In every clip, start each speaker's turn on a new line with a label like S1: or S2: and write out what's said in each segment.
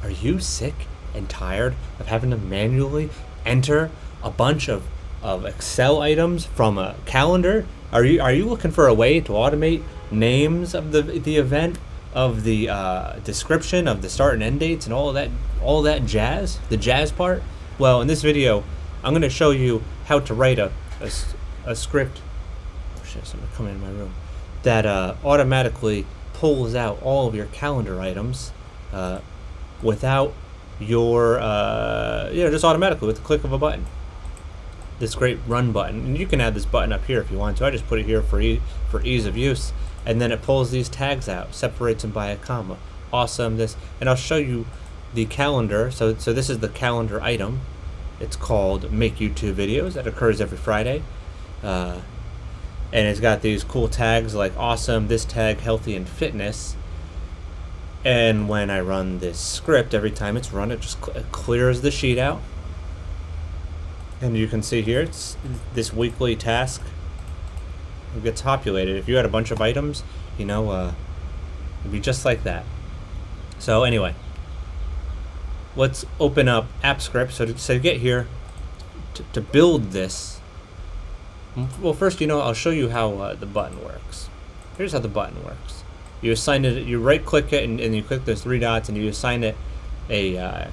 S1: Are you sick and tired of having to manually enter a bunch of Excel items from a calendar? Are you looking for a way to automate names of the event, of the description of the start and end dates, and all that jazz, the jazz part? Well, in this video, I'm going to show you how to write a script. Oh shit! Someone coming in my room. That automatically pulls out all of your calendar items without your just automatically with the click of a button. This great run button, and you can add this button up here if you want to. I just put it here for ease of use, and then it pulls these tags out, separates them by a comma. Awesome. And I'll show you the calendar. So this is the calendar item. It's called Make YouTube Videos. That occurs every Friday, and it's got these cool tags like awesome, this tag, healthy, and fitness. And when I run this script, every time it's run, it just clears the sheet out. And you can see here, it's this weekly task. It gets populated. If you had a bunch of items, it'd be just like that. So anyway, let's open up AppScript. So to get here, to build this, well, first, I'll show you how the button works. Here's how the button works. You assign it. You right-click it, and you click those three dots, and you assign it a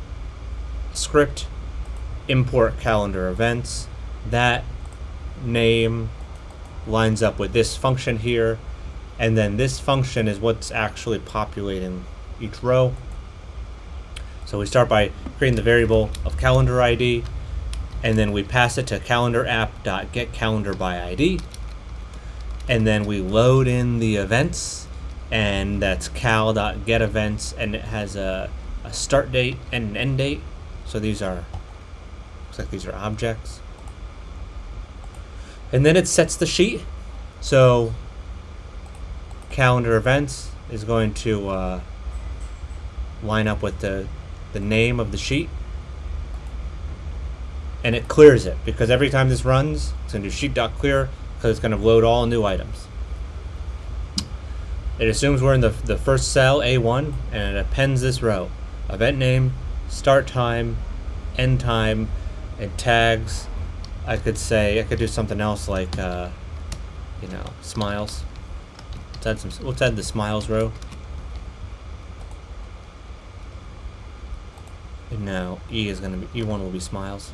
S1: script. Import calendar events. That name lines up with this function here, and then this function is what's actually populating each row. So we start by creating the variable of calendar ID, and then we pass it to calendar_app.getCalendarById, and then we load in the events, and that's cal.getEvents, and it has a start date and an end date. So these are objects. And then it sets the sheet. So calendar events is going to line up with the name of the sheet. And it clears it, because every time this runs, it's going to do sheet.clear, because it's going to load all new items. It assumes we're in the first cell, A1, and it appends this row. Event name, start time, end time, and tags. I could do something else like smiles. Let's add the smiles row. And now E1 will be smiles.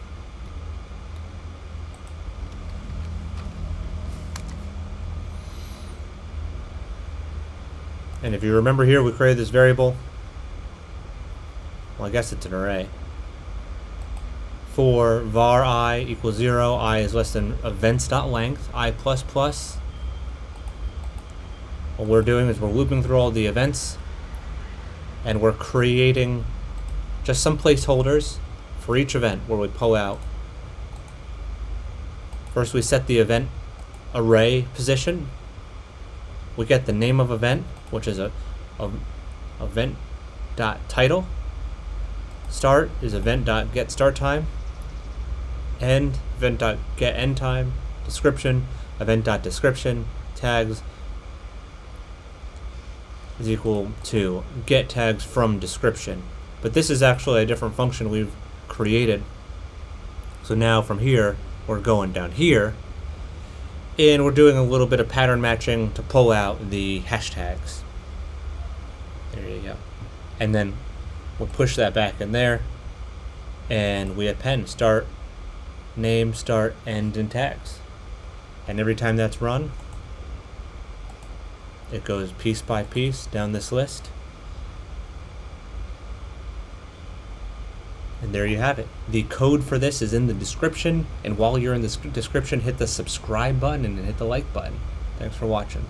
S1: And if you remember here, we created this variable. Well, I guess it's an array. For var I equals 0, I is less than events.length, I++. What we're doing is we're looping through all the events, and we're creating just some placeholders for each event where we pull out. First, we set the event array position. We get the name of event, which is a event.title. Start is event.getStartTime. End, event.getEndTime. Description, event.description. Tags is equal to get tags from description. But this is actually a different function we've created. So now from here, we're going down here, and we're doing a little bit of pattern matching to pull out the hashtags. There you go. And then we'll push that back in there, and we append start, name, start, end, and tags. And every time that's run, it goes piece by piece down this list. And there you have it. The code for this is in the description, and while you're in the description, hit the subscribe button and hit the like button. Thanks for watching.